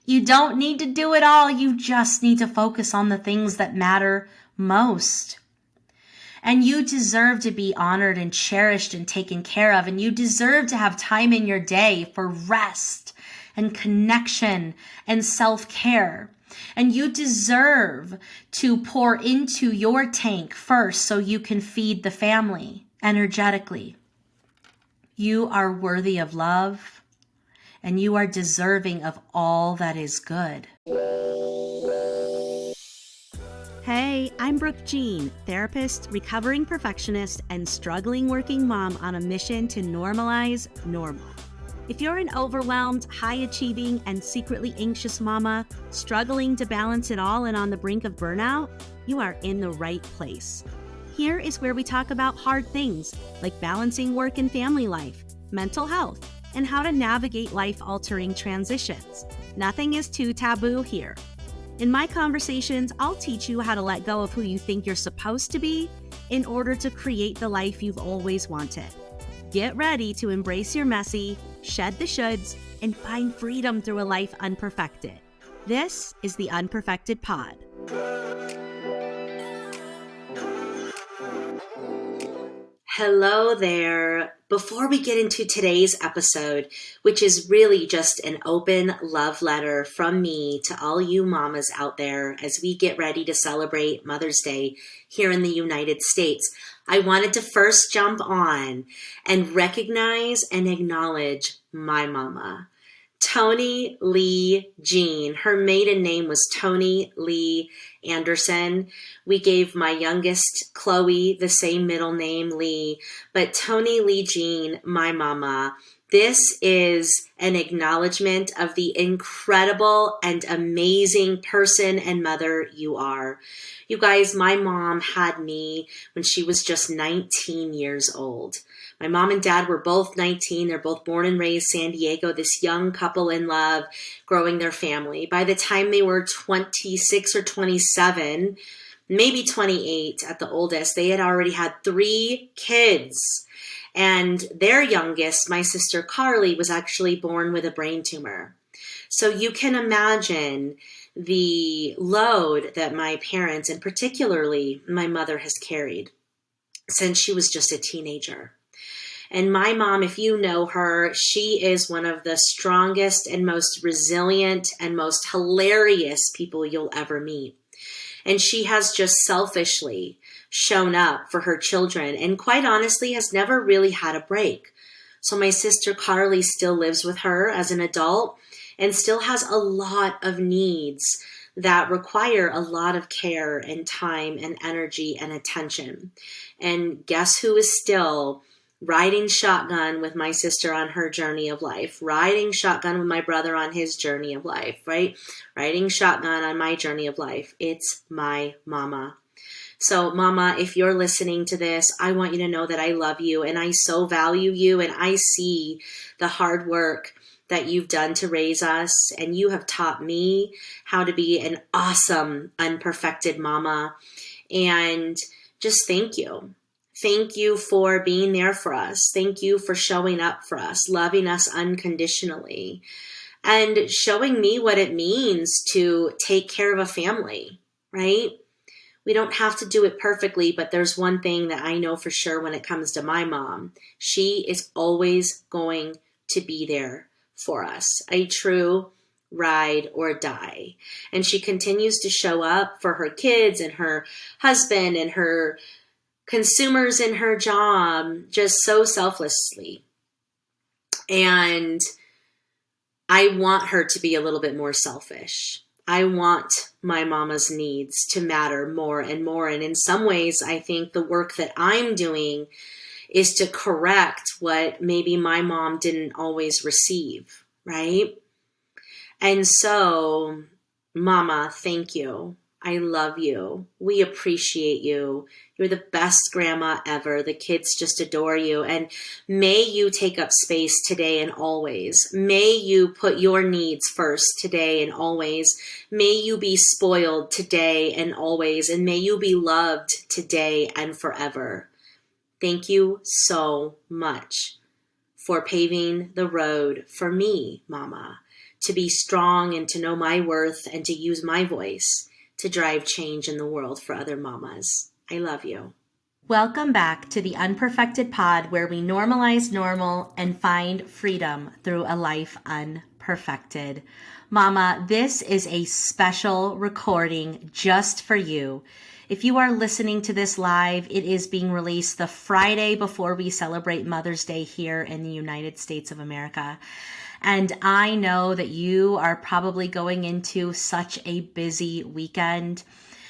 You don't need to do it all. You just need to focus on the things that matter most. And you deserve to be honored and cherished and taken care of. And you deserve to have time in your day for rest and connection and self-care. And you deserve to pour into your tank first so you can feed the family energetically. You are worthy of love, and you are deserving of all that is good. Hey, I'm Brooke Jean, therapist, recovering perfectionist, and struggling working mom on a mission to normalize normal. If you're an overwhelmed, high-achieving, and secretly anxious mama, struggling to balance it all and on the brink of burnout, you are in the right place. Here is where we talk about hard things like balancing work and family life, mental health, and how to navigate life-altering transitions. Nothing is too taboo here. In my conversations, I'll teach you how to let go of who you think you're supposed to be in order to create the life you've always wanted. Get ready to embrace your messy, shed the shoulds, and find freedom through a life unperfected. This is the Unperfected Pod. Hello there. Before we get into today's episode, which is really just an open love letter from me to all you mamas out there as we get ready to celebrate Mother's Day here in the United States, I wanted to first jump on and recognize and acknowledge my mama, Toni Lee Jean. Her maiden name was Toni Lee Anderson. We gave my youngest, Chloe, the same middle name, Lee, but Toni Lee Jean, my mama. This is an acknowledgement of the incredible and amazing person and mother you are. You guys, my mom had me when she was just 19 years old. My mom and dad were both 19. They're both born and raised San Diego, this young couple in love, growing their family. By the time they were 26 or 27, maybe 28 at the oldest, they had already had 3 kids. And their youngest, my sister Carly, was actually born with a brain tumor. So you can imagine the load that my parents, and particularly my mother, has carried since she was just a teenager. And my mom, if you know her, she is one of the strongest and most resilient and most hilarious people you'll ever meet. And she has just selfishly shown up for her children and quite honestly has never really had a break. So my sister Carly still lives with her as an adult and still has a lot of needs that require a lot of care and time and energy and attention. And guess who is still riding shotgun with my sister on her journey of life, riding shotgun with my brother on his journey of life, right? Riding shotgun on my journey of life. It's my mama. So mama, if you're listening to this, I want you to know that I love you and I so value you and I see the hard work that you've done to raise us, and you have taught me how to be an awesome, unperfected mama. And just thank you. Thank you for being there for us. Thank you for showing up for us, loving us unconditionally, and showing me what it means to take care of a family, right? We don't have to do it perfectly, but there's one thing that I know for sure when it comes to my mom. She is always going to be there for us, a true ride or die. And she continues to show up for her kids and her husband and her consumers in her job just so selflessly. And I want her to be a little bit more selfish. I want my mama's needs to matter more and more. And in some ways, I think the work that I'm doing is to correct what maybe my mom didn't always receive, right? And so, mama, thank you. I love you. We appreciate you. You're the best grandma ever. The kids just adore you. And may you take up space today and always. May you put your needs first today and always. May you be spoiled today and always. And may you be loved today and forever. Thank you so much for paving the road for me, mama, to be strong and to know my worth and to use my voice to drive change in the world for other mamas. I love you. Welcome back to the Unperfected Pod, where we normalize normal and find freedom through a life unperfected. Mama, this is a special recording just for you. If you are listening to this live, it is being released the Friday before we celebrate Mother's Day here in the United States of America. And I know that you are probably going into such a busy weekend.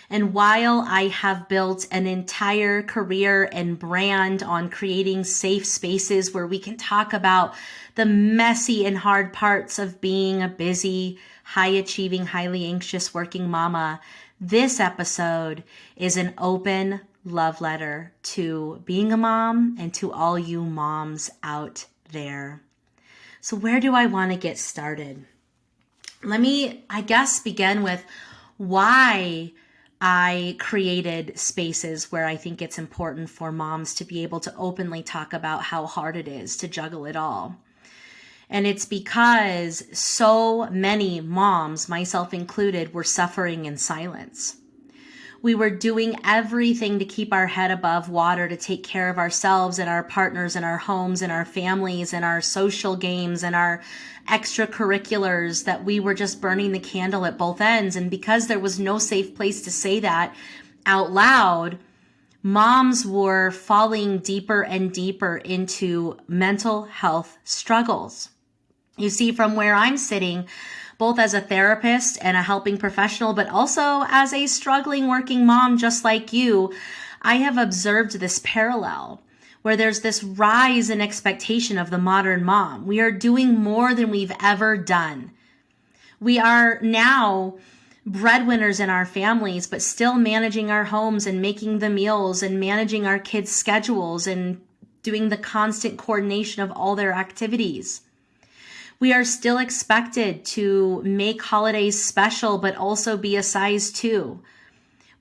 And while I have built an entire career and brand on creating safe spaces where we can talk about the messy and hard parts of being a busy, high-achieving, highly anxious working mama, this episode is an open love letter to being a mom and to all you moms out there. So where do I want to get started? Let me, begin with why I created spaces where I think it's important for moms to be able to openly talk about how hard it is to juggle it all. And it's because so many moms, myself included, were suffering in silence. We were doing everything to keep our head above water, to take care of ourselves and our partners and our homes and our families and our social games and our extracurriculars, that we were just burning the candle at both ends. And because there was no safe place to say that out loud, moms were falling deeper and deeper into mental health struggles. You see, from where I'm sitting, both as a therapist and a helping professional, but also as a struggling working mom just like you, I have observed this parallel where there's this rise in expectation of the modern mom. We are doing more than we've ever done. We are now breadwinners in our families, but still managing our homes and making the meals and managing our kids' schedules and doing the constant coordination of all their activities. We are still expected to make holidays special, but also be a size 2.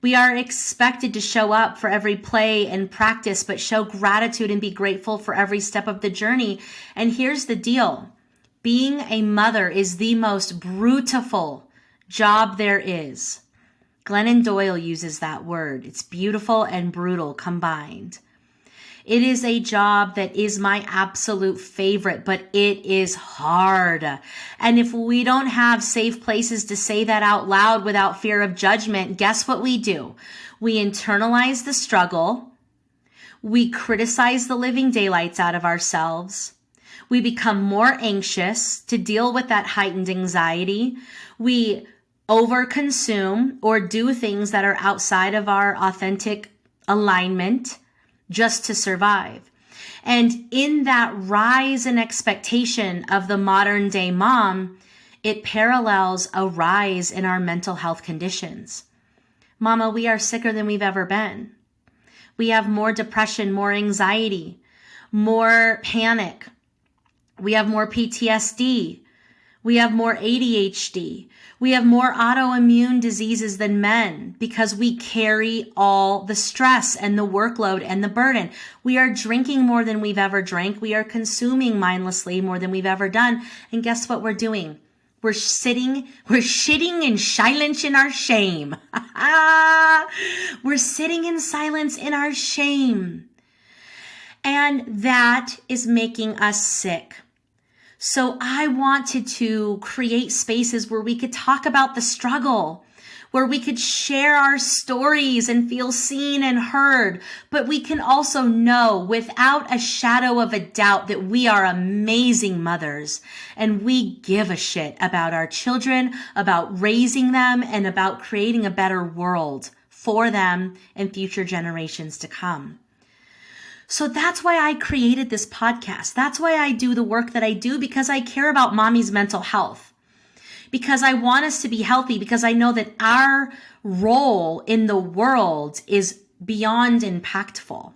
We are expected to show up for every play and practice, but show gratitude and be grateful for every step of the journey. And here's the deal. Being a mother is the most brutal job there is. Glennon Doyle uses that word. It's beautiful and brutal combined. It is a job that is my absolute favorite, but it is hard. And if we don't have safe places to say that out loud without fear of judgment, guess what we do? We internalize the struggle. We criticize the living daylights out of ourselves. We become more anxious to deal with that heightened anxiety. We overconsume or do things that are outside of our authentic alignment just to survive. And in that rise in expectation of the modern day mom, it parallels a rise in our mental health conditions. Mama, we are sicker than we've ever been. We have more depression, more anxiety, more panic. We have more PTSD. We have more ADHD. We have more autoimmune diseases than men because we carry all the stress and the workload and the burden. We are drinking more than we've ever drank. We are consuming mindlessly more than we've ever done. And guess what we're doing? We're shitting in silence in our shame. We're sitting in silence in our shame. And that is making us sick. So I wanted to create spaces where we could talk about the struggle, where we could share our stories and feel seen and heard, but we can also know without a shadow of a doubt that we are amazing mothers and we give a shit about our children, about raising them, and about creating a better world for them and future generations to come. So that's why I created this podcast. That's why I do the work that I do, because I care about mommy's mental health, because I want us to be healthy, because I know that our role in the world is beyond impactful.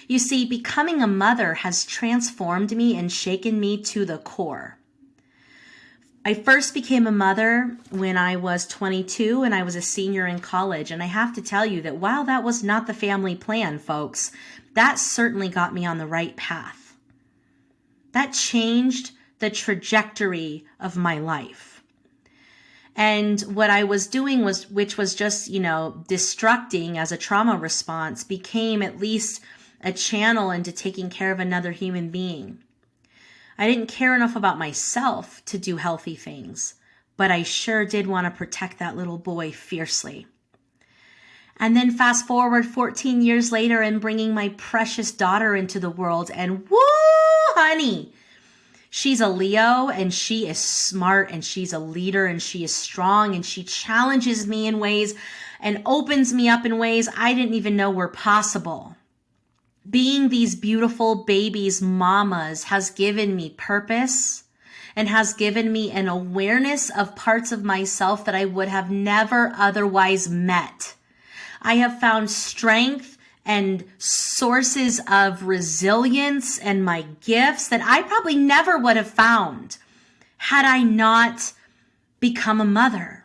You see, becoming a mother has transformed me and shaken me to the core. I first became a mother when I was 22 and I was a senior in college. And I have to tell you that while that was not the family plan, folks, that certainly got me on the right path. That changed the trajectory of my life. And what I was doing which was just, destructing as a trauma response, became at least a channel into taking care of another human being. I didn't care enough about myself to do healthy things, but I sure did want to protect that little boy fiercely. And then fast forward 14 years later and bringing my precious daughter into the world, and woo, honey, she's a Leo and she is smart and she's a leader and she is strong and she challenges me in ways and opens me up in ways I didn't even know were possible. Being these beautiful babies' mamas has given me purpose and has given me an awareness of parts of myself that I would have never otherwise met. I have found strength and sources of resilience and my gifts that I probably never would have found had I not become a mother.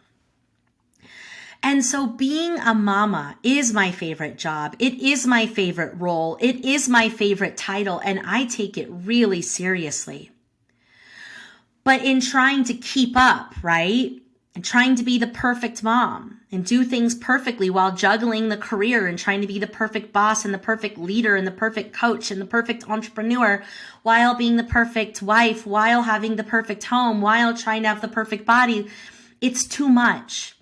And so being a mama is my favorite job. It is my favorite role. It is my favorite title, and I take it really seriously. But in trying to keep up, right? And trying to be the perfect mom and do things perfectly while juggling the career and trying to be the perfect boss and the perfect leader and the perfect coach and the perfect entrepreneur, while being the perfect wife, while having the perfect home, while trying to have the perfect body, it's too much.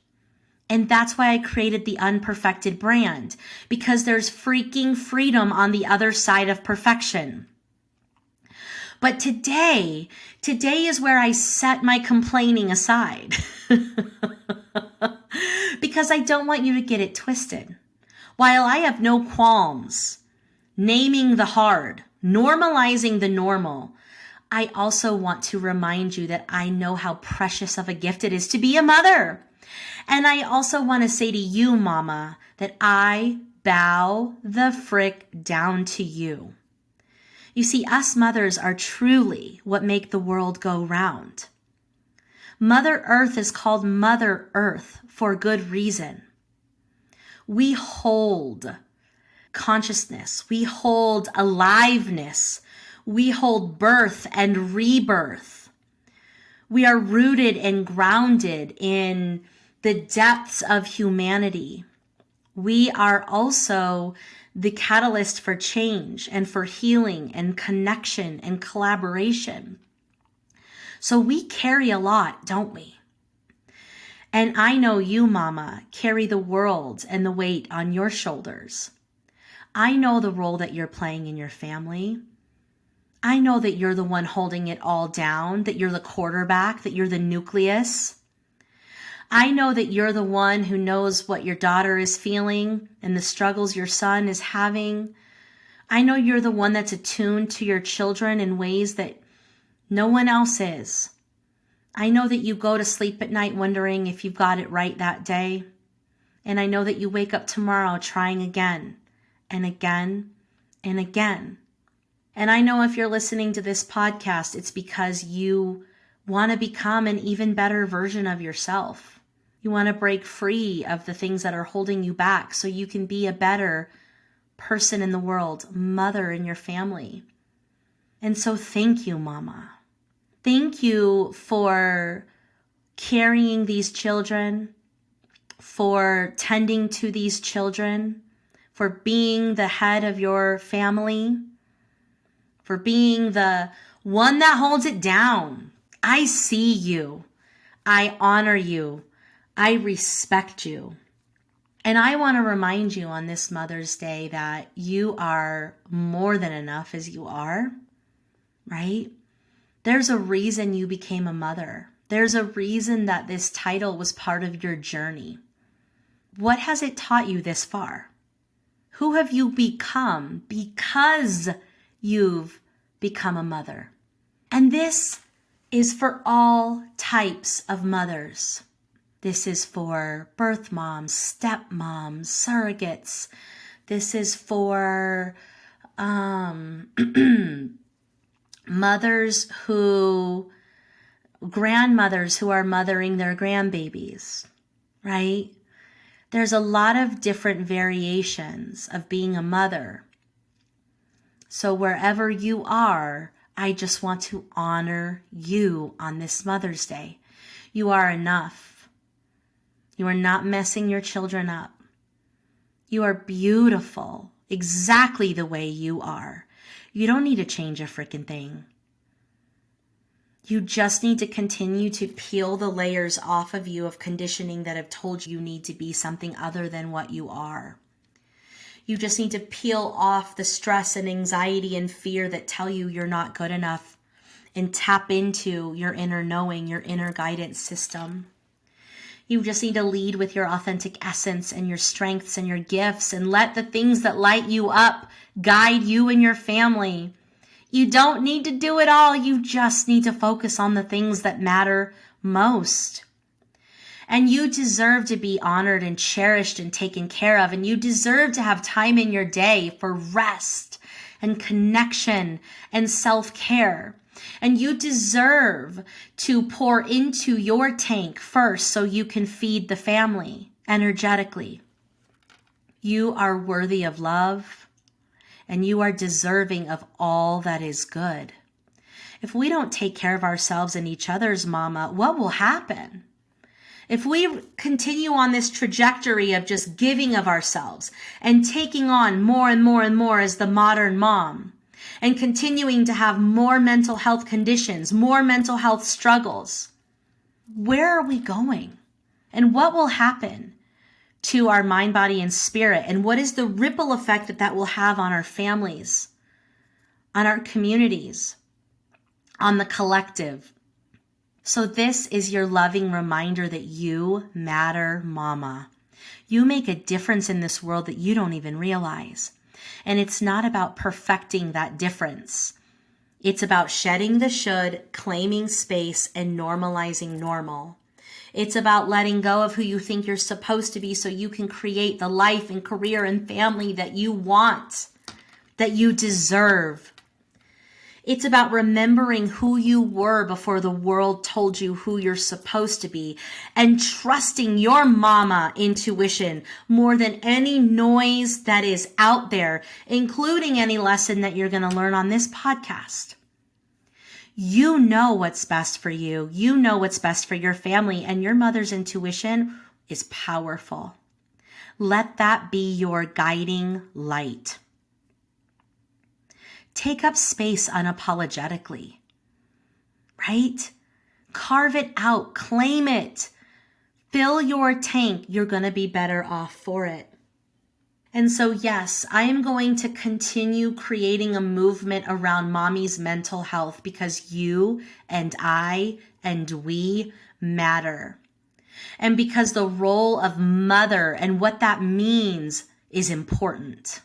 And that's why I created the Unperfected brand, because there's freaking freedom on the other side of perfection. But today is where I set my complaining aside because I don't want you to get it twisted. While I have no qualms naming the hard, normalizing the normal, I also want to remind you that I know how precious of a gift it is to be a mother. And I also want to say to you, mama, that I bow the frick down to you. You see, us mothers are truly what make the world go round. Mother Earth is called Mother Earth for good reason. We hold consciousness. We hold aliveness. We hold birth and rebirth. We are rooted and grounded in the depths of humanity. We are also the catalyst for change and for healing and connection and collaboration. So we carry a lot, don't we? And I know you, mama, carry the world and the weight on your shoulders. I know the role that you're playing in your family. I know that you're the one holding it all down, that you're the quarterback, that you're the nucleus. I know that you're the one who knows what your daughter is feeling and the struggles your son is having. I know you're the one that's attuned to your children in ways that no one else is. I know that you go to sleep at night wondering if you've got it right that day. And I know that you wake up tomorrow trying again and again and again. And I know if you're listening to this podcast, it's because you want to become an even better version of yourself. You want to break free of the things that are holding you back so you can be a better person in the world, mother in your family. And so thank you, mama. Thank you for carrying these children, for tending to these children, for being the head of your family, for being the one that holds it down. I see you. I honor you. I respect you. And I want to remind you on this Mother's Day that you are more than enough as you are, right? There's a reason you became a mother. There's a reason that this title was part of your journey. What has it taught you this far? Who have you become because you've become a mother? And this is for all types of mothers. This is for birth moms, stepmoms, surrogates. This is for grandmothers who are mothering their grandbabies, right? There's a lot of different variations of being a mother. So wherever you are, I just want to honor you on this Mother's Day. You are enough. You are not messing your children up. You are beautiful exactly the way you are. You don't need to change a freaking thing. You just need to continue to peel the layers off of you of conditioning that have told you need to be something other than what you are. You just need to peel off the stress and anxiety and fear that tell you you're not good enough and tap into your inner knowing, your inner guidance system. You just need to lead with your authentic essence and your strengths and your gifts and let the things that light you up guide you and your family. You don't need to do it all. You just need to focus on the things that matter most. And you deserve to be honored and cherished and taken care of. And you deserve to have time in your day for rest and connection and self-care. And you deserve to pour into your tank first so you can feed the family energetically. You are worthy of love, and you are deserving of all that is good. If we don't take care of ourselves and each other's mama, what will happen? If we continue on this trajectory of just giving of ourselves and taking on more and more and more as the modern mom, and continuing to have more mental health conditions, more mental health struggles, where are we going? And what will happen to our mind, body, and spirit? And what is the ripple effect that that will have on our families, on our communities, on the collective? So this is your loving reminder that you matter, mama. You make a difference in this world that you don't even realize. And it's not about perfecting that difference. It's about shedding the should, claiming space, and normalizing normal. It's about letting go of who you think you're supposed to be so you can create the life and career and family that you want, that you deserve. It's about remembering who you were before the world told you who you're supposed to be and trusting your mama intuition more than any noise that is out there, including any lesson that you're going to learn on this podcast. You know what's best for you. You know what's best for your family, and your mother's intuition is powerful. Let that be your guiding light. Take up space unapologetically, right? Carve it out, claim it, fill your tank. You're going to be better off for it. And so, yes, I am going to continue creating a movement around mommy's mental health because you and I and we matter. And because the role of mother and what that means is important.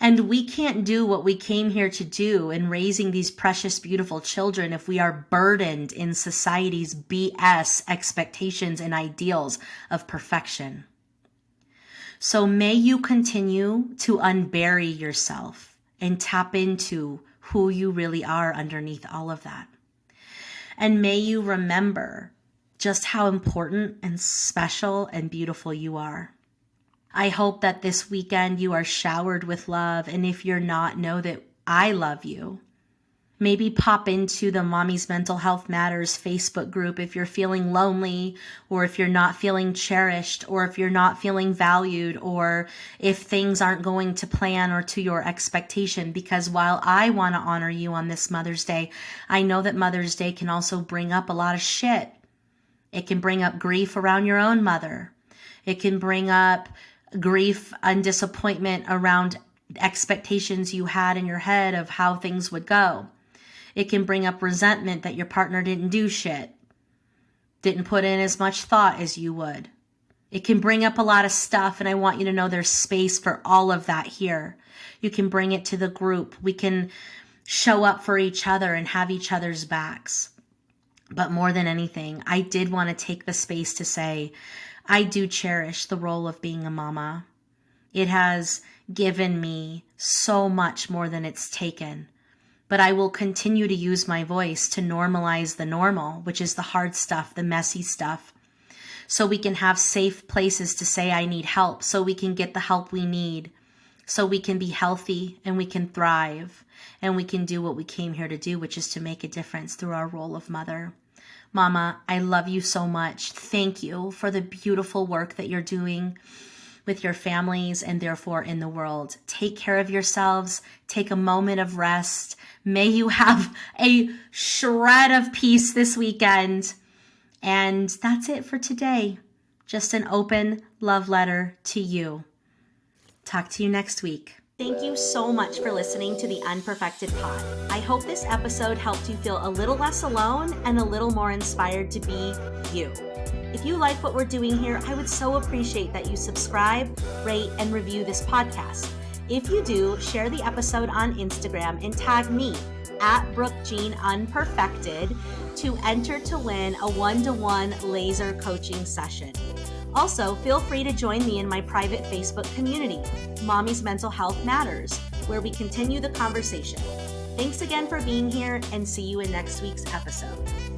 And we can't do what we came here to do in raising these precious, beautiful children if we are burdened in society's BS expectations and ideals of perfection. So may you continue to unbury yourself and tap into who you really are underneath all of that. And may you remember just how important and special and beautiful you are. I hope that this weekend you are showered with love. And if you're not, know that I love you. Maybe pop into the Mommy's Mental Health Matters Facebook group if you're feeling lonely, or if you're not feeling cherished, or if you're not feeling valued, or if things aren't going to plan or to your expectation. Because while I want to honor you on this Mother's Day, I know that Mother's Day can also bring up a lot of shit. It can bring up grief around your own mother. It can bring up grief and disappointment around expectations you had in your head of how things would go. It can bring up resentment that your partner didn't do shit, didn't put in as much thought as you would. It can bring up a lot of stuff, and I want you to know there's space for all of that here. You can bring it to the group. We can show up for each other and have each other's backs. But more than anything, I did want to take the space to say, I do cherish the role of being a mama. It has given me so much more than it's taken. But I will continue to use my voice to normalize the normal, which is the hard stuff, the messy stuff. So we can have safe places to say I need help, so we can get the help we need. so we can be healthy and we can thrive and we can do what we came here to do, which is to make a difference through our role of mother. Mama, I love you so much. Thank you for the beautiful work that you're doing with your families and therefore in the world. Take care of yourselves. Take a moment of rest. May you have a shred of peace this weekend. And that's it for today. Just an open love letter to you. Talk to you next week. Thank you so much for listening to the Unperfected Pod. I hope this episode helped you feel a little less alone and a little more inspired to be you. If you like what we're doing here, I would so appreciate that you subscribe, rate, and review this podcast. If you do, share the episode on Instagram and tag me at Brooke Jean Unperfected to enter to win a 1-to-1 laser coaching session. Also, feel free to join me in my private Facebook community, Mommy's Mental Health Matters, where we continue the conversation. Thanks again for being here and see you in next week's episode.